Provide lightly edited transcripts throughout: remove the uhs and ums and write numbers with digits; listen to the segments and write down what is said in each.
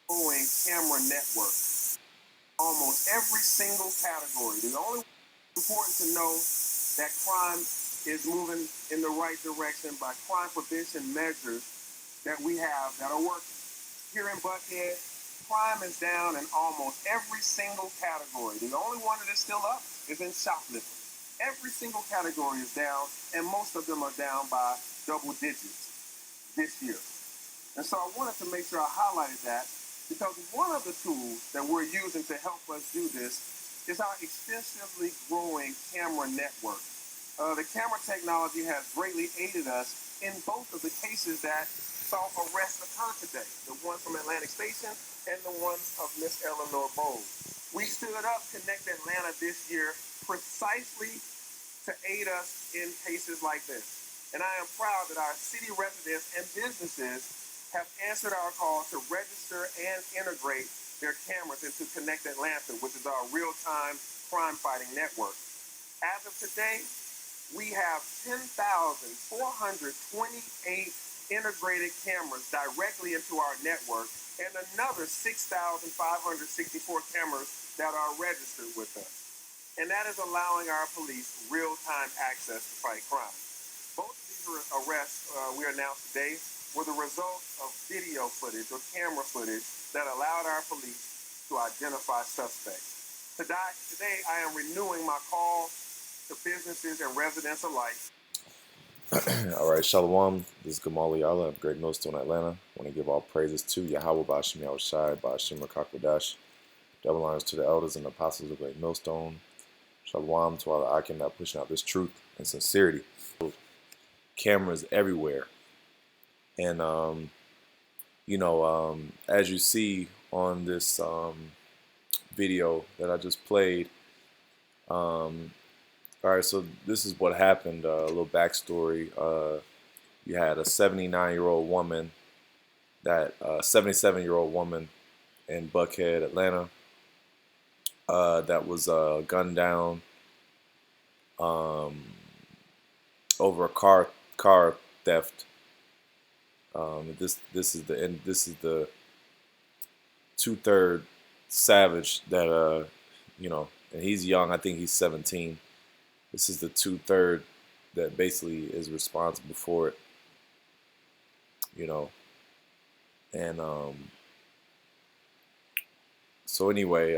growing camera network. Almost every single category. The only important to know that crime is moving in the right direction by crime prevention measures that we have that are working. Here in Buckhead, crime is down in almost every single category. The only one that is still up is in shoplifting. Every single category is down, and most of them are down by double digits this year. And so I wanted to make sure I highlighted that because one of the tools that we're using to help us do this is our extensively growing camera network. The camera technology has greatly aided us in both of the cases that saw arrests occur today, the one from Atlantic Station and the one of Miss Eleanor Bowles. We stood up Connect Atlanta this year precisely to aid us in cases like this. And I am proud that our city residents and businesses have answered our call to register and integrate their cameras into Connect Atlanta, which is our real-time crime-fighting network. As of today, we have 10,428 integrated cameras directly into our network and another 6,564 cameras that are registered with us. And that is allowing our police real-time access to fight crime. Both of these arrests we announced today were the result of video footage or camera footage that allowed our police to identify suspects. Today I am renewing my call to businesses and residents alike. All right, Shalom. This is Gamal Yala of Great Millstone, Atlanta. I want to give all praises to YAHAWAH, BAHASHAM, YAHAWASHI, BAHASHAM, Kakwadash. Double lines to the elders and apostles of Great Millstone. Shalom to all the Akim that pushing out this truth and sincerity. Cameras everywhere. And, as you see on this video that I just played, all right, so this is what happened. A little backstory. You had a 79-year-old woman, that 77-year-old woman in Buckhead, Atlanta, that was gunned down over a car theft. This is the two-third savage that and he's young. I think he's 17. This is the two-third that basically is responsible for it, and so anyway,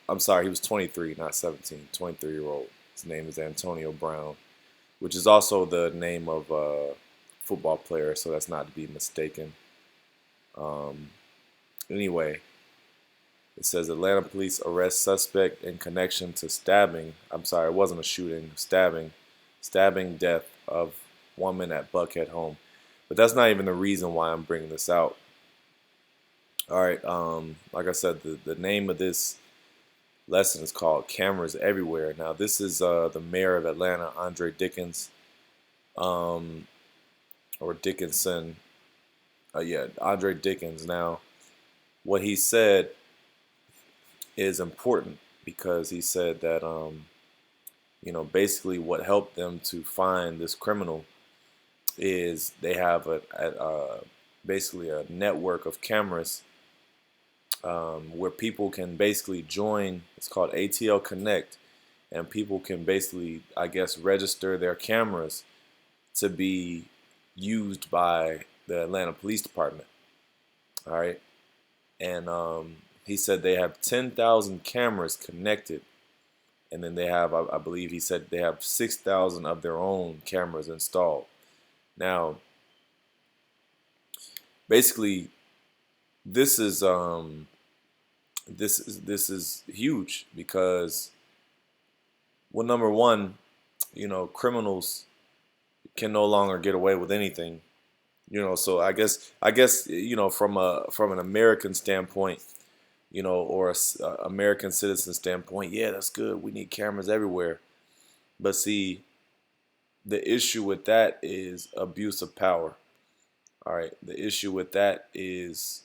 I'm sorry, he was 23, not 17, 23-year-old. His name is Antonio Brown, which is also the name of a football player, so that's not to be mistaken. Anyway, it says Atlanta police arrest suspect in connection to stabbing. I'm sorry, it wasn't a shooting, stabbing death of woman at Buckhead home. But that's not even the reason why I'm bringing this out. All right, like I said, the name of this lesson is called Cameras Everywhere. Now, this is the mayor of Atlanta, Andre Dickens, or Dickinson. Yeah, Andre Dickens. Now, what he said is important because he said that, basically what helped them to find this criminal is they have basically a network of cameras where people can basically join. It's called ATL Connect, and people can basically, I guess, register their cameras to be used by the Atlanta Police Department. All right, and he said they have 10,000 cameras connected, and then they have, I believe he said they have 6,000 of their own cameras installed. Now, basically, this is huge because, well, number one, criminals can no longer get away with anything. So I guess from an American standpoint, or a American citizen standpoint, yeah, that's good. We need cameras everywhere. But see, the issue with that is abuse of power. All right, the issue with that is,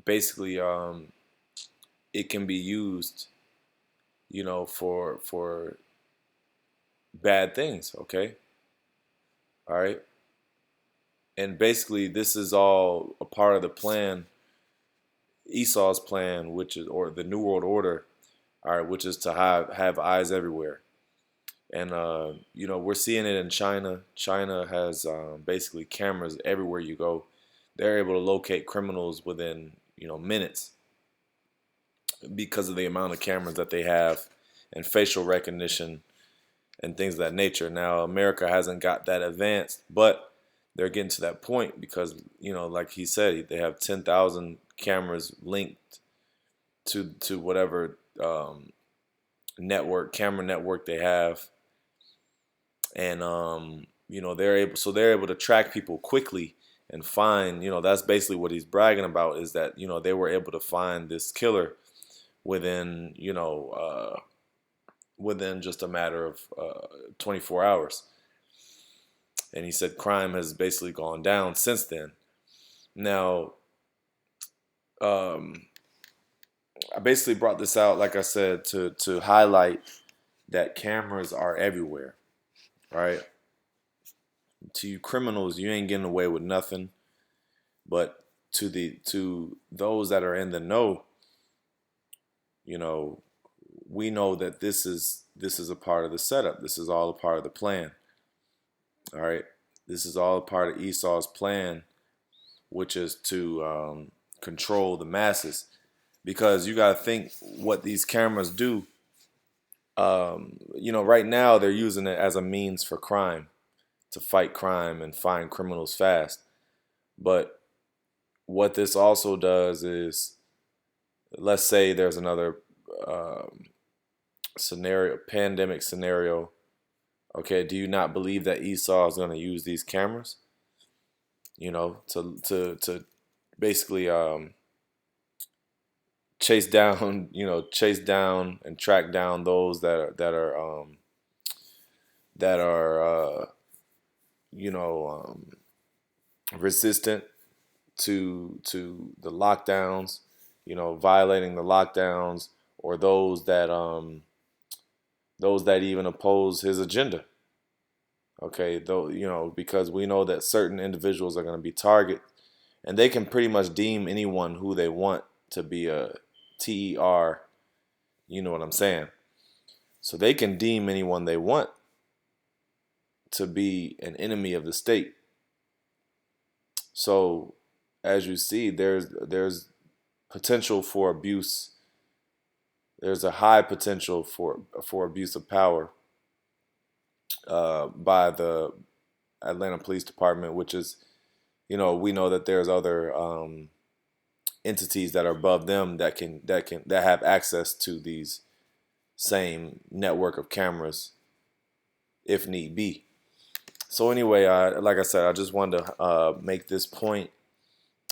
basically, it can be used, for bad things. Okay, all right. And basically, this is all a part of the plan, Esau's plan, which is, or the New World Order, all right, which is to have eyes everywhere. And we're seeing it in China. China has basically cameras everywhere you go. They're able to locate criminals within minutes because of the amount of cameras that they have and facial recognition and things of that nature. Now, America hasn't got that advanced, but they're getting to that point because, like he said, they have 10,000 cameras linked to whatever camera network they have, and they're able to track people quickly and find. That's basically what he's bragging about, is that they were able to find this killer within within just a matter of 24 hours. And he said crime has basically gone down since then. Now, I basically brought this out, like I said, to highlight that cameras are everywhere, right? To you criminals, you ain't getting away with nothing. But to those that are in the know, we know that this is a part of the setup. This is all a part of the plan. All right, this is all a part of Esau's plan, which is to control the masses. Because you got to think what these cameras do. Right now they're using it as a means for crime, to fight crime and find criminals fast. But what this also does is, let's say there's another pandemic scenario. Okay, do you not believe that Esau is going to use these cameras? To basically chase down, and track down those that are resistant to the lockdowns, violating the lockdowns, or those that even oppose his agenda. Okay, though, because we know that certain individuals are going to be targeted, and they can pretty much deem anyone who they want to be a TER. You know what I'm saying? So they can deem anyone they want to be an enemy of the state. So, as you see, there's potential for abuse. There's a high potential for abuse of power by the Atlanta Police Department, which is, we know that there's other entities that are above them that have access to these same network of cameras if need be. So anyway, like I said, I just wanted to make this point,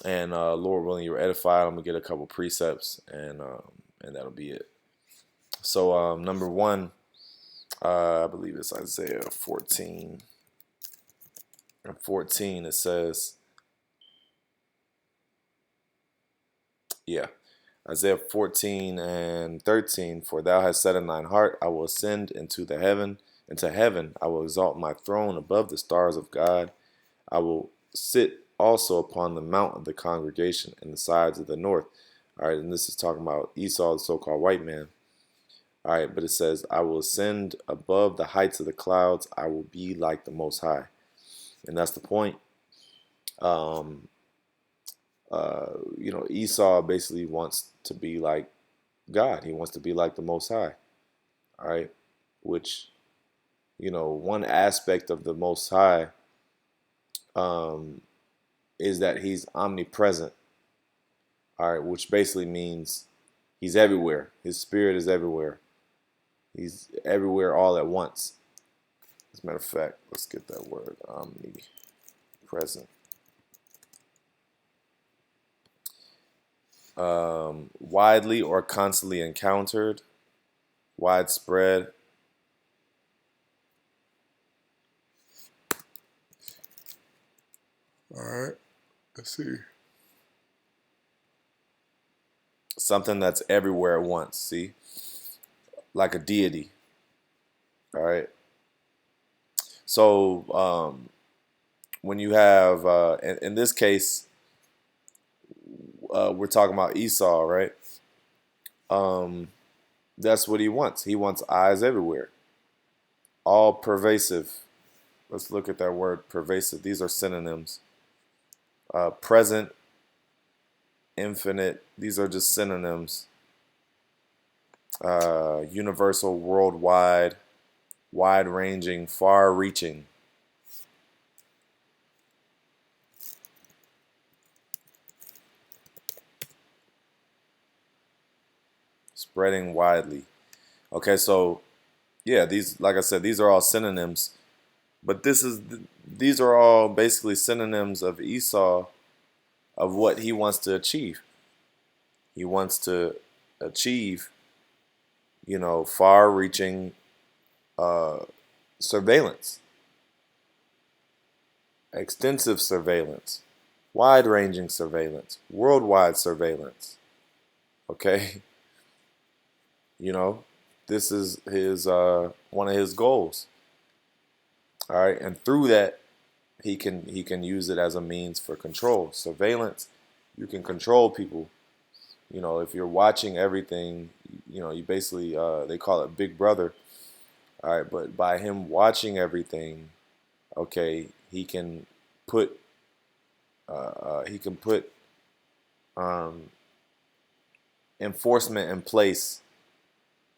and Lord willing, you're edified. I'm gonna get a couple precepts, and that'll be it. So number one, I believe it's Isaiah 14. In 14, it says, Isaiah 14 and 13, for thou hast said in thine heart, I will ascend into heaven, I will exalt my throne above the stars of God. I will sit also upon the mount of the congregation in the sides of the north. All right, and this is talking about Esau, the so-called white man. All right, but it says, I will ascend above the heights of the clouds. I will be like the Most High. And that's the point. Esau basically wants to be like God. He wants to be like the Most High. All right, which, one aspect of the Most High is that he's omnipresent. All right, which basically means he's everywhere. His spirit is everywhere. He's everywhere all at once. As a matter of fact, let's get that word, omnipresent. Widely or constantly encountered, widespread. All right, let's see. Something that's everywhere at once, see? Like a deity. All right. So, when you have, in this case, we're talking about Esau, right? That's what he wants. He wants eyes everywhere, all pervasive. Let's look at that word, pervasive. These are synonyms. Present, infinite. These are just synonyms. Universal, worldwide, wide-ranging, far-reaching. Spreading widely. Okay, so yeah, these, like I said, these are all synonyms, but these are all basically synonyms of Esau, of what he wants to achieve. He wants to achieve, far-reaching surveillance, extensive surveillance, wide-ranging surveillance, worldwide surveillance. Okay, this is his one of his goals. All right, and through that, he can use it as a means for control, surveillance. You can control people. If you're watching everything, you basically they call it Big Brother. All right, but by him watching everything, okay, he can put um, enforcement in place,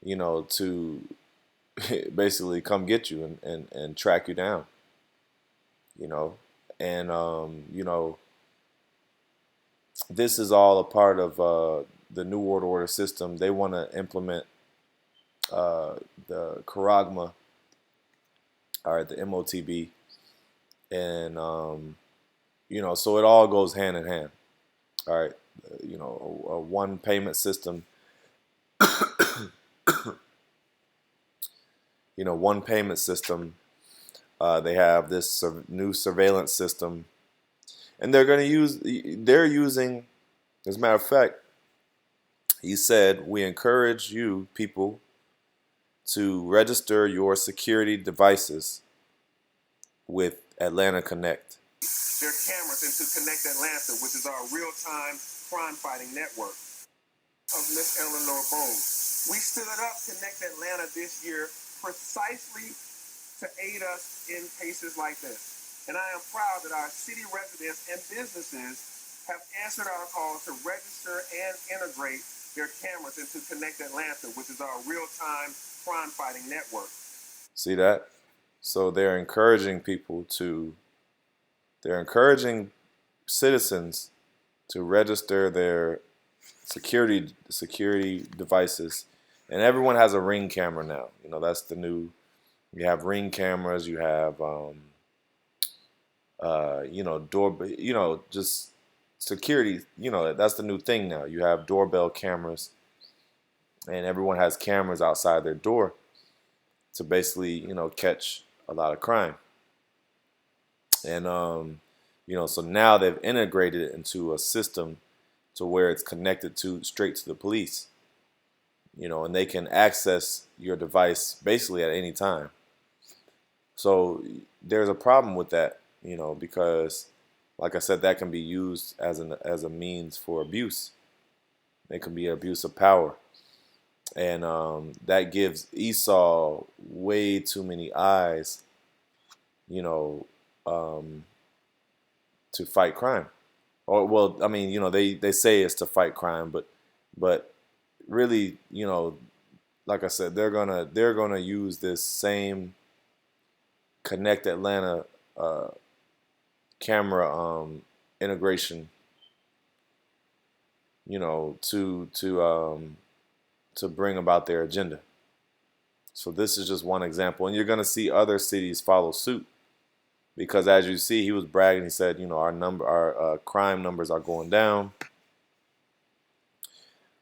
to basically come get you and track you down, and this is all a part of the New World Order system. They want to implement the Charagma, all right, the MOTB, and so it all goes hand in hand. All right, a one payment system. One payment system. They have this new surveillance system, and they're using, as a matter of fact, he said, we encourage you people to register your security devices with Atlanta Connect. Their cameras into Connect Atlanta, which is our real-time crime-fighting network of Miss Eleanor Bones. We stood up Connect Atlanta this year precisely to aid us in cases like this. And I am proud that our city residents and businesses have answered our call to register and integrate their cameras into Connect Atlanta, which is our real-time crime-fighting network. See that? So they're encouraging citizens to register their security devices, and everyone has a Ring camera now. That's the new. You have Ring cameras. You have just security. That's the new thing now. You have doorbell cameras, and everyone has cameras outside their door to basically catch a lot of crime. And so now they've integrated it into a system to where it's connected straight to the police. And they can access your device basically at any time. So there's a problem with that, because, like I said, that can be used as a means for abuse. It can be abuse of power, and that gives Esau way too many eyes, to fight crime. Or, well, I mean, they say it's to fight crime, but really, like I said, they're gonna use this same Connect Atlanta camera integration, to bring about their agenda. So this is just one example, and you're gonna see other cities follow suit, because as you see, he was bragging. He said, our crime numbers are going down.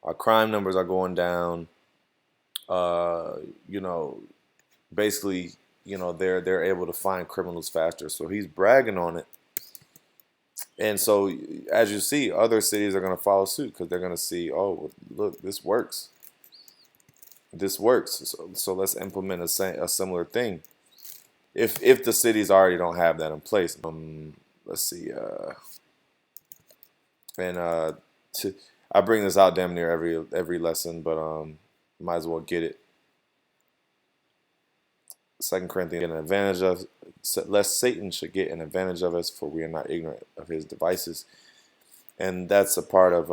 Our crime numbers are going down. Basically, they're able to find criminals faster. So he's bragging on it. And so, as you see, other cities are going to follow suit, because they're going to see, oh, look, this works. This works. So let's implement a similar thing. if the cities already don't have that in place. Let's see. And to, I bring this out damn near every lesson, but might as well get it. 2 Corinthians, get an advantage of, lest Satan should get an advantage of us, for we are not ignorant of his devices. And that's a part of,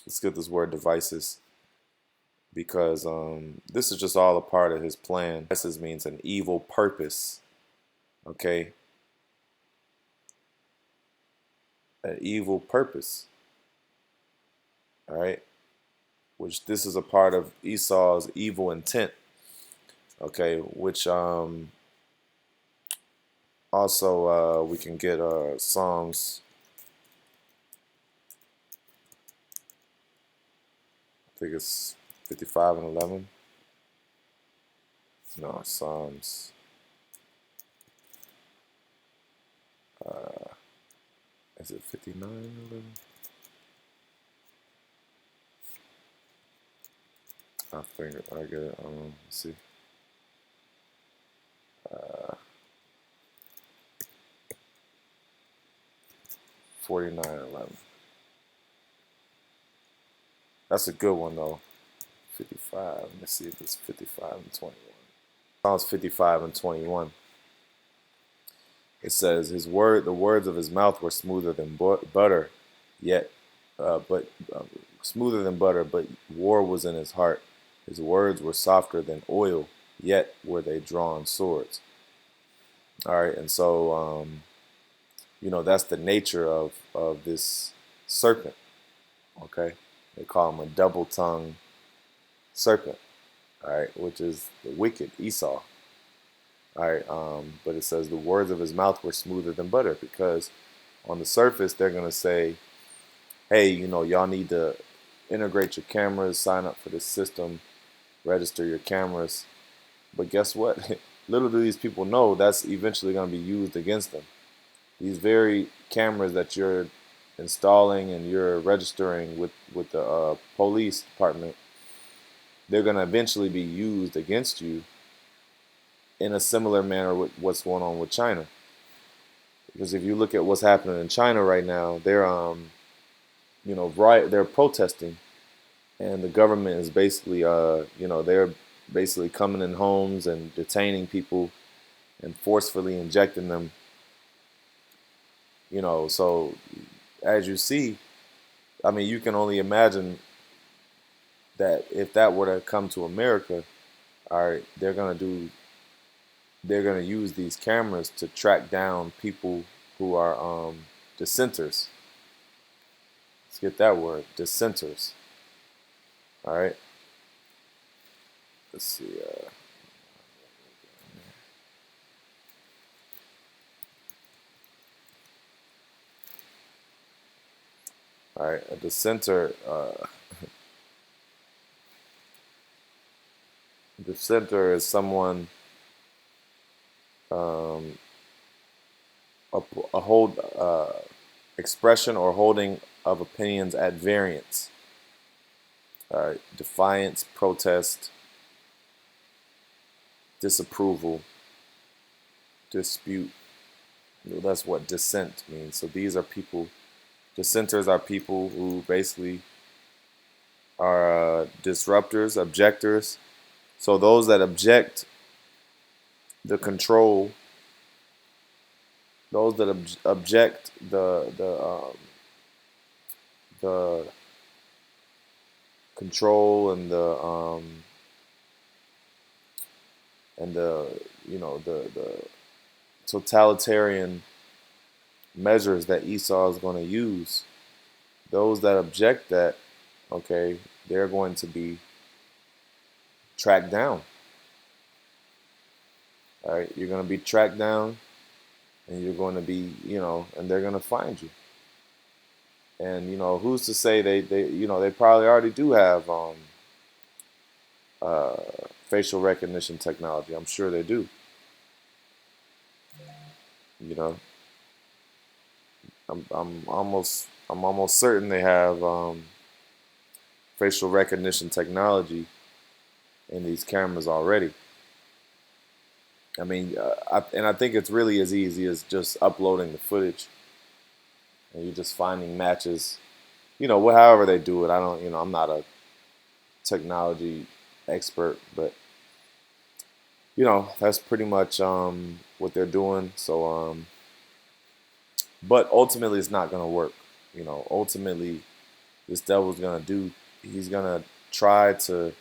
let's get this word devices, because this is just all a part of his plan. Devices means an evil purpose, okay? An evil purpose, all right? Which this is a part of Esau's evil intent, okay? Which also we can get Psalms, I think it's 55 and 11. No, Psalms. Is it 59 and 11? I think I get it. Let's see. 49 and 11. That's a good one though. 55. Let me see if it's 55 and 21. Psalms 55 and 21. It says, the words of his mouth were smoother than butter, smoother than butter, but war was in his heart. His words were softer than oil, yet were they drawn swords. All right, and so that's the nature of this serpent. Okay, they call him a double-tongued serpent. All right, which is the wicked Esau. All right, but it says the words of his mouth were smoother than butter, because on the surface they're gonna say, hey, y'all need to integrate your cameras, sign up for this system, register your cameras. But guess what? Little do these people know that's eventually going to be used against them. These very cameras that you're installing and you're registering with the police department, they're going to eventually be used against you in a similar manner with what's going on with China. Because if you look at what's happening in China right now, they're they're protesting, and the government is basically they're basically coming in homes and detaining people and forcefully injecting them. So as you see, I mean, you can only imagine that if that were to come to America, all right, they're gonna use these cameras to track down people who are dissenters. Let's get that word, dissenters. All right. Let's see. All right, a dissenter. Dissenter is someone a hold expression or holding of opinions at variance. All right, defiance, protest, disapproval, dispute. That's what dissent means. So these are people. Dissenters are people who basically are disruptors, objectors. So those that object the control, those that object the control and the totalitarian measures that Esau is going to use, those that object that, okay, they're going to be tracked down. All right, you're going to be tracked down, and you're going to be, and they're going to find you. And who's to say they probably already do have facial recognition technology. I'm sure they do. I'm almost certain they have facial recognition technology in these cameras already. I mean, I think it's really as easy as just uploading the footage, and you're just finding matches. However they do it. I don't, I'm not a technology expert, but that's pretty much what they're doing. So, but ultimately, it's not gonna work. Ultimately, this devil's gonna do. He's gonna try to,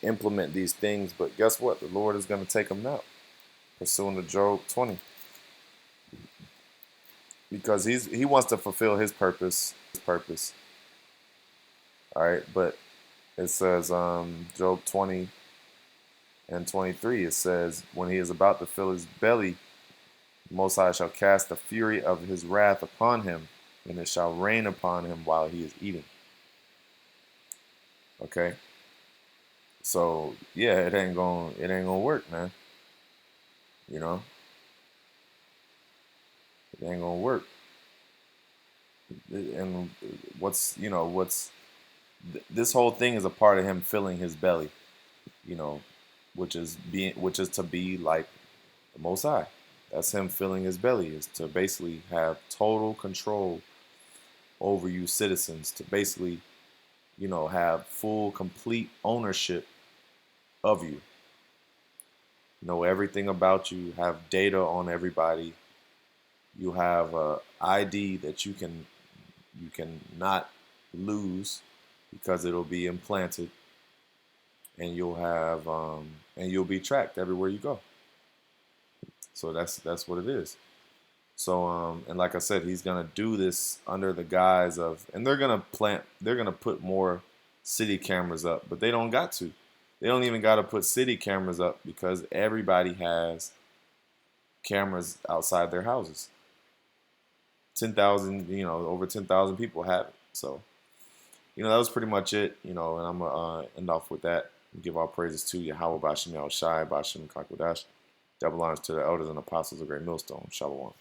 implement these things. But guess what? The Lord is gonna take them out, pursuing to Job 20, because he wants to fulfill his purpose. All right, but it says Job 20 and 23. It says, when he is about to fill his belly, the Most High shall cast the fury of his wrath upon him, and it shall rain upon him while he is eating. Okay, so yeah, it ain't gonna work, man. It ain't gonna work. And this whole thing is a part of him filling his belly, you know, which is to be like the Most High. That's him filling his belly, is to basically have total control over you citizens, to basically, have full, complete ownership of you. Know everything about you, have data on everybody. You have a ID that you can not lose because it'll be implanted, and you'll be tracked everywhere you go. So that's what it is. So and like I said, he's gonna do this under the guise of, and they're gonna put more city cameras up, but they don't got to. They don't even got to put city cameras up because everybody has cameras outside their houses. 10,000, over 10,000 people have it. So, that was pretty much it, and I'm going to end off with that. Give all praises to YAHAWAH, BAHASHAM, YAHAWASHI, BAHASHAM, Kakwadash. Double honors to the elders and apostles of Great Millstone. Shalom.